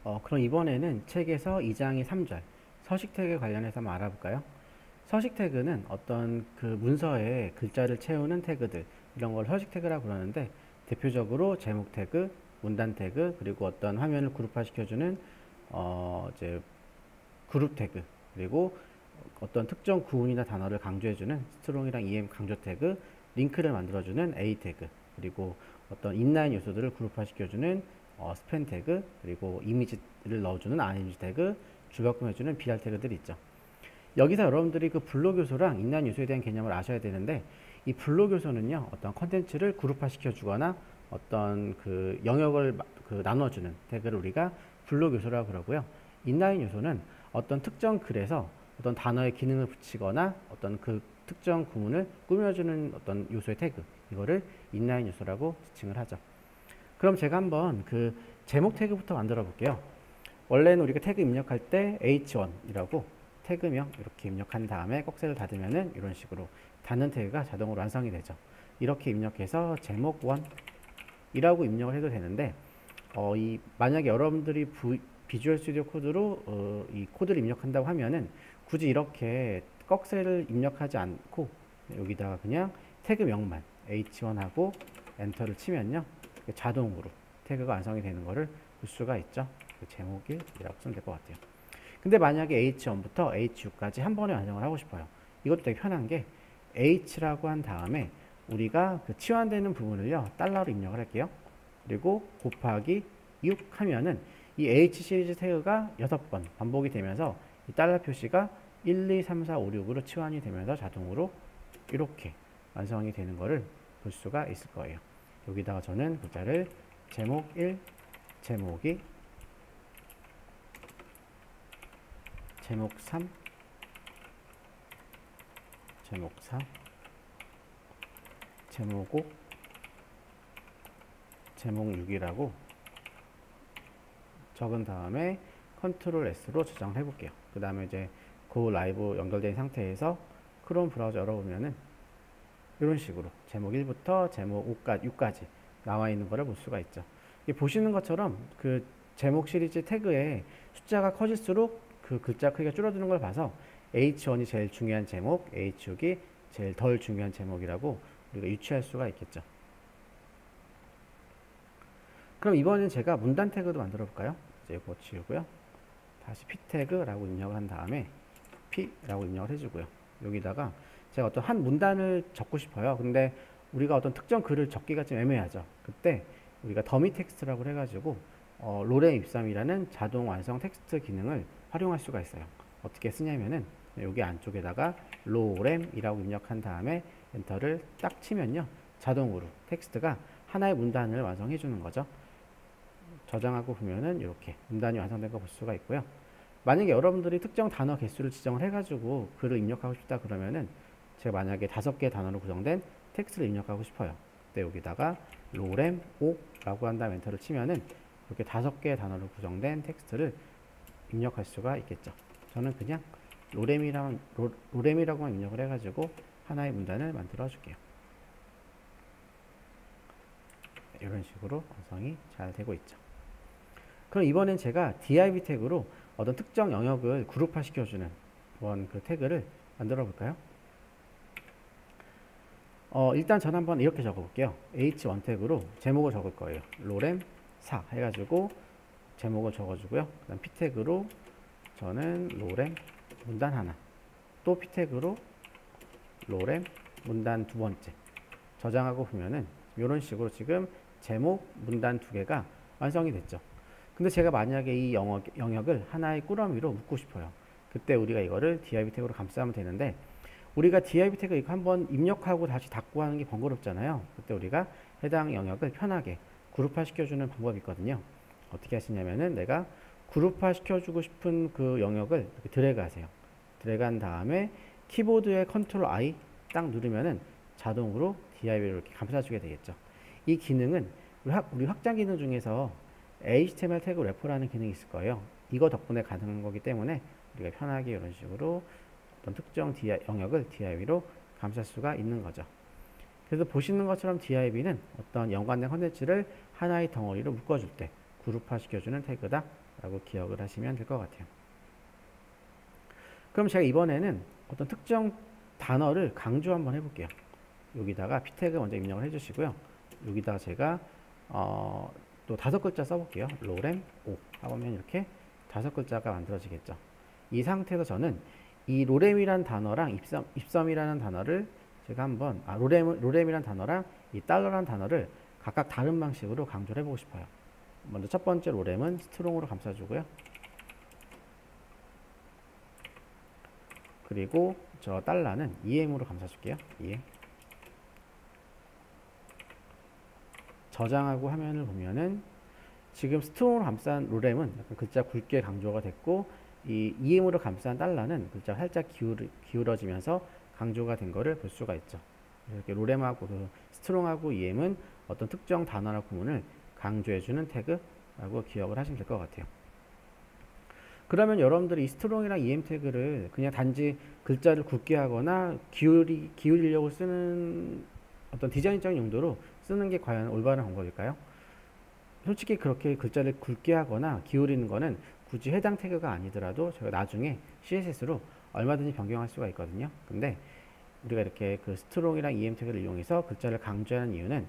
그럼 이번에는 책에서 2장의 3절 서식 태그 관련해서 한번 알아볼까요? 서식 태그는 어떤 그 문서에 글자를 채우는 태그들, 이런 걸 서식 태그라고 그러는데, 대표적으로 제목 태그, 문단 태그, 그리고 어떤 화면을 그룹화 시켜주는 이제 그룹 태그, 그리고 어떤 특정 구문이나 단어를 강조해주는 스트롱이랑 em 강조 태그, 링크를 만들어주는 a 태그, 그리고 어떤 인라인 요소들을 그룹화 시켜주는 스팬 태그, 그리고 이미지를 넣어주는 안이미지 태그, 주격금해주는 br 태그들이 있죠. 여기서 여러분들이 그 블록 요소랑 인라인 요소에 대한 개념을 아셔야 되는데, 이 블록 요소는요, 어떤 컨텐츠를 그룹화 시켜주거나 어떤 그 영역을 그 나눠주는 태그를 우리가 블록 요소라고 그러고요. 인라인 요소는 어떤 특정 글에서 어떤 단어의 기능을 붙이거나 어떤 그 특정 구문을 꾸며주는 어떤 요소의 태그, 이거를 인라인 요소라고 지칭을 하죠. 그럼 제가 한번 그 제목 태그부터 만들어 볼게요. 원래는 우리가 태그 입력할 때 h1이라고 태그명 이렇게 입력한 다음에 꺽쇠를 닫으면은 이런 식으로 닫는 태그가 자동으로 완성이 되죠. 이렇게 입력해서 제목1이라고 입력을 해도 되는데, 만약에 여러분들이 비주얼 스튜디오 코드로 이 코드를 입력한다고 하면은 굳이 이렇게 꺽쇠를 입력하지 않고 여기다가 그냥 태그명만 h1하고 엔터를 치면요, 자동으로 태그가 완성이 되는 것을 볼 수가 있죠. 제목1이라고 쓰면 될 것 같아요. 근데 만약에 h1부터 h6까지 한 번에 완성을 하고 싶어요. 이것도 되게 편한 게 h라고 한 다음에 우리가 그 치환되는 부분을요, 달러로 입력을 할게요. 그리고 곱하기 6 하면은 이 h 시리즈 태그가 6번 반복이 되면서 이 달러 표시가 1, 2, 3, 4, 5, 6으로 치환이 되면서 자동으로 이렇게 완성이 되는 것을 볼 수가 있을 거예요. 여기다가 저는 글자를 제목 1, 제목 2, 제목 3, 제목 4, 제목 5, 제목 6이라고 적은 다음에 컨트롤 S로 저장을 해볼게요. 그 다음에 이제 고 라이브 연결된 상태에서 크롬 브라우저 열어보면은 이런 식으로 제목 1부터 제목 6까지 나와 있는 거를 볼 수가 있죠. 보시는 것처럼 그 제목 시리즈 태그에 숫자가 커질수록 그 글자 크기가 줄어드는 걸 봐서 H1이 제일 중요한 제목, H6이 제일 덜 중요한 제목이라고 우리가 유추할 수가 있겠죠. 그럼 이번엔 제가 문단 태그도 만들어 볼까요? 이제 이거 지우고요. 다시 p 태그라고 입력한 다음에 p라고 입력을 해주고요. 여기다가 제가 어떤 한 문단을 적고 싶어요. 근데 우리가 어떤 특정 글을 적기가 좀 애매하죠. 그때 우리가 더미 텍스트라고 해가지고 로렘 입sam이라는 자동 완성 텍스트 기능을 활용할 수가 있어요. 어떻게 쓰냐면은 여기 안쪽에다가 로렘이라고 입력한 다음에 엔터를 딱 치면요, 자동으로 텍스트가 하나의 문단을 완성해 주는 거죠. 저장하고 보면은 이렇게 문단이 완성된 거 볼 수가 있고요. 만약에 여러분들이 특정 단어 개수를 지정을 해가지고 글을 입력하고 싶다 그러면은, 제가 만약에 5개의 단어로 구성된 텍스트를 입력하고 싶어요. 그때 여기다가 로렘 5라고 한 다음 엔터를 치면은 이렇게 5개의 단어로 구성된 텍스트를 입력할 수가 있겠죠. 저는 그냥 로렘이라고만 입력을 해가지고 하나의 문단을 만들어 줄게요. 이런 식으로 완성이 잘 되고 있죠. 그럼 이번엔 제가 div 태그로 어떤 특정 영역을 그룹화 시켜주는 그 태그를 만들어 볼까요? 일단 저는 한번 이렇게 적어 볼게요. h1 태그로 제목을 적을 거예요. 로렘 4 해가지고 제목을 적어주고요. 그 다음 p 태그로 저는 로렘 문단 하나, 또 p 태그로 로렘 문단 두 번째 저장하고 보면은 이런 식으로 지금 제목 문단 2개가 완성이 됐죠. 근데 제가 만약에 이 영역을 하나의 꾸러미로 묶고 싶어요. 그때 우리가 이거를 div 태그로 감싸면 되는데, 우리가 div 태그 이거 한번 입력하고 다시 닫고 하는 게 번거롭잖아요. 그때 우리가 해당 영역을 편하게 그룹화 시켜주는 방법이 있거든요. 어떻게 하시냐면은, 내가 그룹화 시켜주고 싶은 그 영역을 이렇게 드래그 하세요. 드래그 한 다음에 키보드에 컨트롤 I 딱 누르면은 자동으로 div를 이렇게 감싸주게 되겠죠. 이 기능은 우리 확장 기능 중에서 HTML 태그 래퍼라는 기능이 있을 거예요. 이거 덕분에 가능한 거기 때문에 우리가 편하게 이런 식으로 어떤 특정 영역을 div로 감쌀 수가 있는 거죠. 그래서 보시는 것처럼 div는 어떤 연관된 컨텐츠를 하나의 덩어리로 묶어줄 때 그룹화 시켜주는 태그다 라고 기억을 하시면 될 것 같아요. 그럼 제가 이번에는 어떤 특정 단어를 강조 한번 해볼게요. 여기다가 p 태그 먼저 입력을 해주시고요. 여기다가 제가 또 5글자 써볼게요. 로렘 5 하면 이렇게 5글자가 만들어지겠죠. 이 상태에서 저는 이 로렘이라는 단어랑 입섬이라는 단어를 제가 한번 로렘이라는 단어랑 이 달러라는 단어를 각각 다른 방식으로 강조를 해보고 싶어요. 먼저 첫 번째 로렘은 스트롱으로 감싸주고요. 그리고 저 달러는 EM으로 감싸줄게요. EM. 저장하고 화면을 보면은 지금 스트롱으로 감싼 로렘은 약간 글자 굵게 강조가 됐고, 이 EM으로 감싼 달러는 글자가 살짝 기울어지면서 강조가 된 거를 볼 수가 있죠. 이렇게 로렘하고 스트롱하고 EM은 어떤 특정 단어나 구문을 강조해주는 태그라고 기억을 하시면 될 것 같아요. 그러면 여러분들이 이 스트롱이랑 EM 태그를 그냥 단지 글자를 굵게 하거나 기울이려고 쓰는 어떤 디자인적인 용도로 쓰는 게 과연 올바른 방법일까요? 솔직히 그렇게 글자를 굵게 하거나 기울이는 거는 굳이 해당 태그가 아니더라도 저희가 나중에 CSS로 얼마든지 변경할 수가 있거든요. 근데 우리가 이렇게 그 스트롱이랑 EM 태그를 이용해서 글자를 강조하는 이유는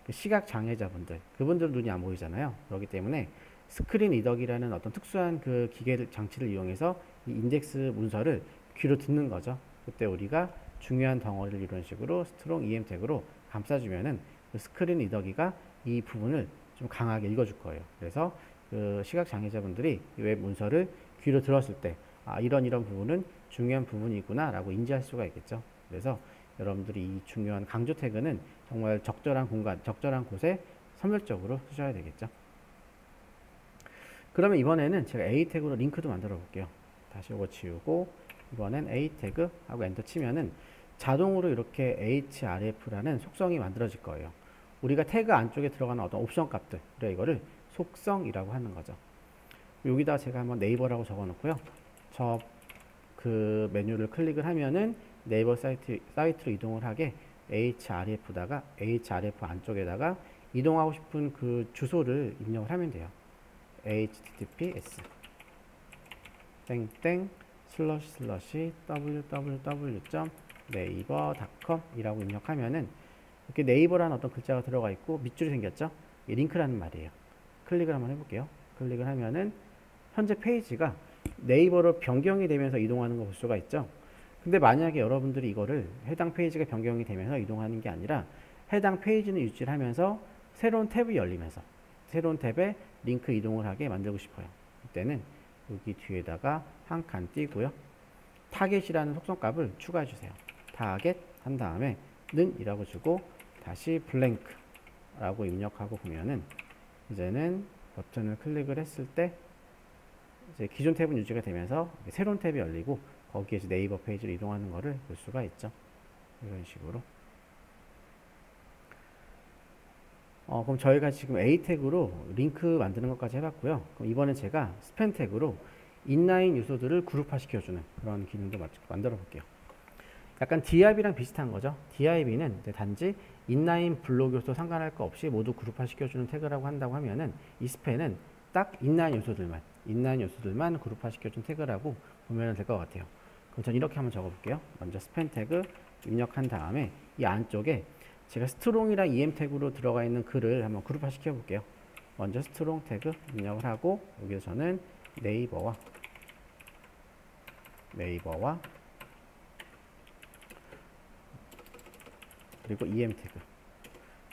그 시각 장애자분들, 그분들 눈이 안 보이잖아요. 그렇기 때문에 스크린 리더기라는 어떤 특수한 그 장치를 이용해서 이 인덱스 문서를 귀로 듣는 거죠. 그때 우리가 중요한 덩어리를 이런 식으로 스트롱 EM 태그로 감싸주면은 그 스크린 리더기가 이 부분을 좀 강하게 읽어줄 거예요. 그래서 그 시각 장애자분들이 웹 문서를 귀로 들었을 때 이런 부분은 중요한 부분이구나 라고 인지할 수가 있겠죠. 그래서 여러분들이 이 중요한 강조 태그는 정말 적절한 공간, 적절한 곳에 선별적으로 쓰셔야 되겠죠. 그러면 이번에는 제가 A 태그로 링크도 만들어 볼게요. 다시 이거 지우고 이번엔 A 태그 하고 엔터 치면은 자동으로 이렇게 href라는 속성이 만들어질 거예요. 우리가 태그 안쪽에 들어가는 어떤 옵션 값들, 그래 이거를 속성이라고 하는 거죠. 여기다 제가 한번 네이버라고 적어 놓고요. 저 그 메뉴를 클릭을 하면은 네이버 사이트로 이동을 하게 href 안쪽에다가 이동하고 싶은 그 주소를 입력을 하면 돼요. https www.naver.com 이라고 입력하면은 이렇게 네이버라는 어떤 글자가 들어가 있고 밑줄이 생겼죠. 이 링크라는 말이에요. 클릭을 한번 해볼게요. 클릭을 하면은 현재 페이지가 네이버로 변경이 되면서 이동하는 거 볼 수가 있죠. 근데 만약에 여러분들이 이거를 해당 페이지가 변경이 되면서 이동하는 게 아니라 해당 페이지는 유지를 하면서 새로운 탭이 열리면서 새로운 탭에 링크 이동을 하게 만들고 싶어요. 이때는 여기 뒤에다가 한 칸 띄고요. 타겟이라는 속성값을 추가해 주세요. 타겟 한 다음에 는 이라고 주고 다시 블랭크 라고 입력하고 보면은 이제는 버튼을 클릭을 했을 때 이제 기존 탭은 유지가 되면서 새로운 탭이 열리고 거기에 이제 네이버 페이지로 이동하는 것을 볼 수가 있죠. 이런 식으로. 그럼 저희가 지금 A 태그로 링크 만드는 것까지 해봤고요. 그럼 이번에 제가 스팬 태그로 인라인 요소들을 그룹화 시켜주는 그런 기능도 만들어 볼게요. 약간 DIB랑 비슷한 거죠. DIB는 단지 인라인 블록 요소 상관할 거 없이 모두 그룹화 시켜주는 태그라고 한다고 하면은 이 스팬은 딱 인라인 요소들만 그룹화 시켜준 태그라고 보면 될 것 같아요. 그럼 전 이렇게 한번 적어볼게요. 먼저 스팬 태그 입력한 다음에 이 안쪽에 제가 스트롱이랑 EM 태그로 들어가 있는 글을 한번 그룹화 시켜볼게요. 먼저 스트롱 태그 입력을 하고 여기서 저는 네이버와 그리고 EM 태그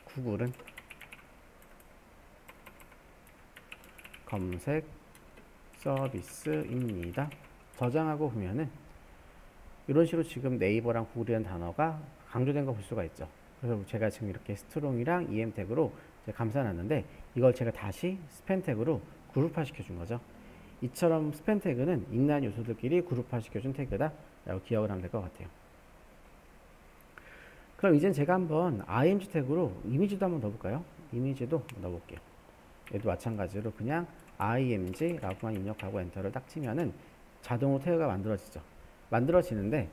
구글은 검색 서비스입니다. 저장하고 보면은 이런 식으로 지금 네이버랑 구글이라는 단어가 강조된 거 볼 수가 있죠. 그래서 제가 지금 이렇게 스트롱이랑 EM 태그로 감싸놨는데 이걸 제가 다시 스팬 태그로 그룹화 시켜준 거죠. 이처럼 스팬 태그는 인라인 요소들끼리 그룹화 시켜준 태그다 라고 기억을 하면 될 것 같아요. 그럼 이젠 제가 한번 img 태그로 이미지도 한번 넣어볼까요? 이미지도 넣어볼게요. 얘도 마찬가지로 그냥 img라고만 입력하고 엔터를 딱 치면은 자동으로 태그가 만들어지는데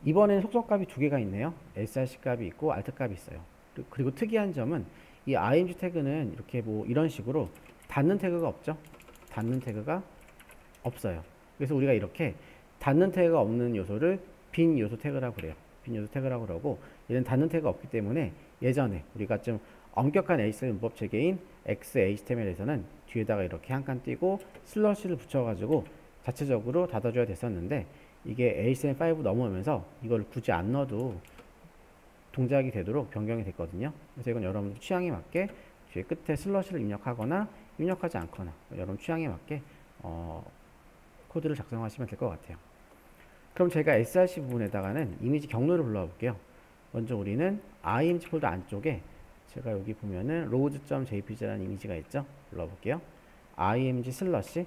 이번에는 속성값이 두 개가 있네요. src 값이 있고 alt 값이 있어요. 그리고 특이한 점은 이 img 태그는 이렇게 뭐 이런 식으로 닫는 태그가 없죠. 닫는 태그가 없어요. 그래서 우리가 이렇게 닫는 태그가 없는 요소를 빈 요소 태그라고 그래요. 빈 요소 태그라고 그러고, 얘는 닫는 태그가 없기 때문에 예전에 우리가 좀 엄격한 HTML 문법 체계인 XHTML에서는 뒤에다가 이렇게 한 칸 띄고 슬러시를 붙여가지고 자체적으로 닫아줘야 됐었는데, 이게 HTML5 넘어오면서 이걸 굳이 안 넣어도 동작이 되도록 변경이 됐거든요. 그래서 이건 여러분 취향에 맞게 뒤에 끝에 슬러시를 입력하거나 입력하지 않거나 여러분 취향에 맞게 코드를 작성하시면 될 것 같아요. 그럼 제가 src 부분에다가는 이미지 경로를 불러와 볼게요. 먼저 우리는 img 폴더 안쪽에 제가 여기 보면은 rose.jpg라는 이미지가 있죠. 불러볼게요. img 슬러시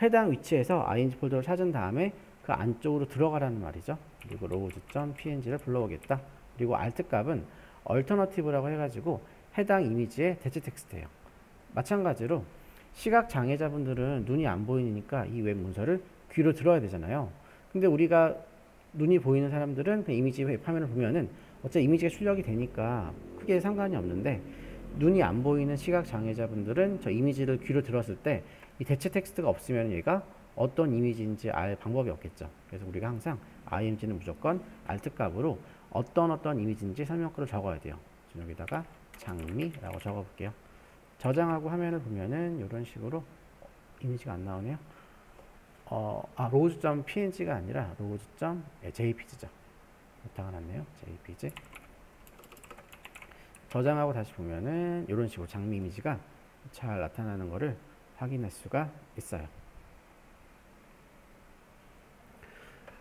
해당 위치에서 img 폴더를 찾은 다음에 그 안쪽으로 들어가라는 말이죠. 그리고 rose.png를 불러오겠다. 그리고 alt 값은 alternative라고 해가지고 해당 이미지의 대체 텍스트예요. 마찬가지로 시각 장애자분들은 눈이 안 보이니까 이 웹 문서를 귀로 들어야 되잖아요. 근데 우리가 눈이 보이는 사람들은 그 이미지 웹 화면을 보면은 어차피 이미지가 출력이 되니까 크게 상관이 없는데, 눈이 안 보이는 시각 장애자분들은 저 이미지를 귀로 들었을 때 이 대체 텍스트가 없으면 얘가 어떤 이미지인지 알 방법이 없겠죠. 그래서 우리가 항상 img는 무조건 alt 값으로 어떤 이미지인지 설명글을 적어야 돼요. 여기다가 장미라고 적어 볼게요. 저장하고 화면을 보면은 이런 식으로 이미지가 안 나오네요. rose.png가 아니라 rose.jpg죠. 부탁을 났네요. jpg. 저장하고 다시 보면은 이런 식으로 장미 이미지가 잘 나타나는 것을 확인할 수가 있어요.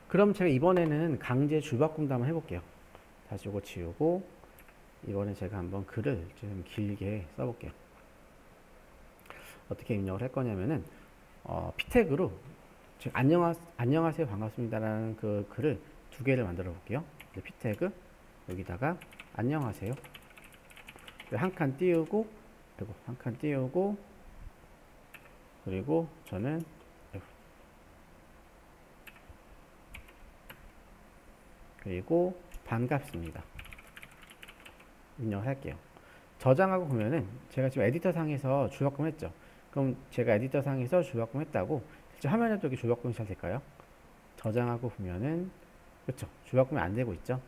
그럼 제가 이번에는 강제 줄바꿈도 한번 해볼게요. 다시 이거 지우고 이번에 제가 한번 글을 좀 길게 써볼게요. 어떻게 입력을 할 거냐면은 p 태그로 안녕하세요 반갑습니다라는 그 글을 두 개를 만들어 볼게요. p 태그 여기다가 안녕하세요 한 칸 띄우고, 그리고 한 칸 띄우고, 그리고 저는 그리고 반갑습니다 입력을 할게요. 저장하고 보면은 제가 지금 에디터 상에서 줄바꿈 했죠. 그럼 제가 에디터 상에서 줄바꿈 했다고 실제 화면에도 이렇게 줄바꿈이 잘 될까요? 저장하고 보면은 그렇죠. 줄바꿈이 안 되고 있죠.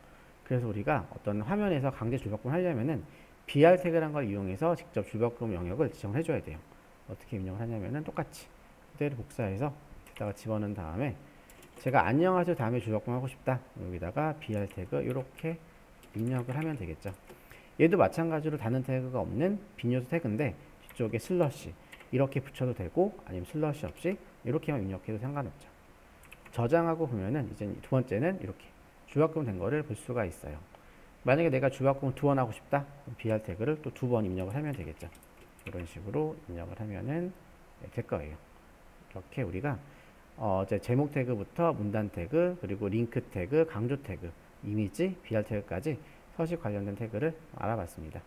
그래서 우리가 어떤 화면에서 강제 줄바꿈 하려면은 br 태그라는 걸 이용해서 직접 줄바꿈 영역을 지정을 해줘야 돼요. 어떻게 입력을 하냐면은 똑같이 그대로 복사해서 여기다가 집어넣은 다음에 제가 안녕하세요 다음에 줄바꿈 하고 싶다. 여기다가 br 태그 이렇게 입력을 하면 되겠죠. 얘도 마찬가지로 닫는 태그가 없는 빈 요소 태그인데 뒤쪽에 슬러시 이렇게 붙여도 되고, 아니면 슬러시 없이 이렇게만 입력해도 상관없죠. 저장하고 보면은 이제 두 번째는 이렇게 줄바꿈 된 거를 볼 수가 있어요. 만약에 내가 줄바꿈을 두 번 하고 싶다, br 태그를 또 두 번 입력을 하면 되겠죠. 이런 식으로 입력을 하면은 될 거예요. 이렇게 우리가 이제 제목 태그부터 문단 태그, 그리고 링크 태그, 강조 태그, 이미지, br 태그까지 서식 관련된 태그를 알아봤습니다.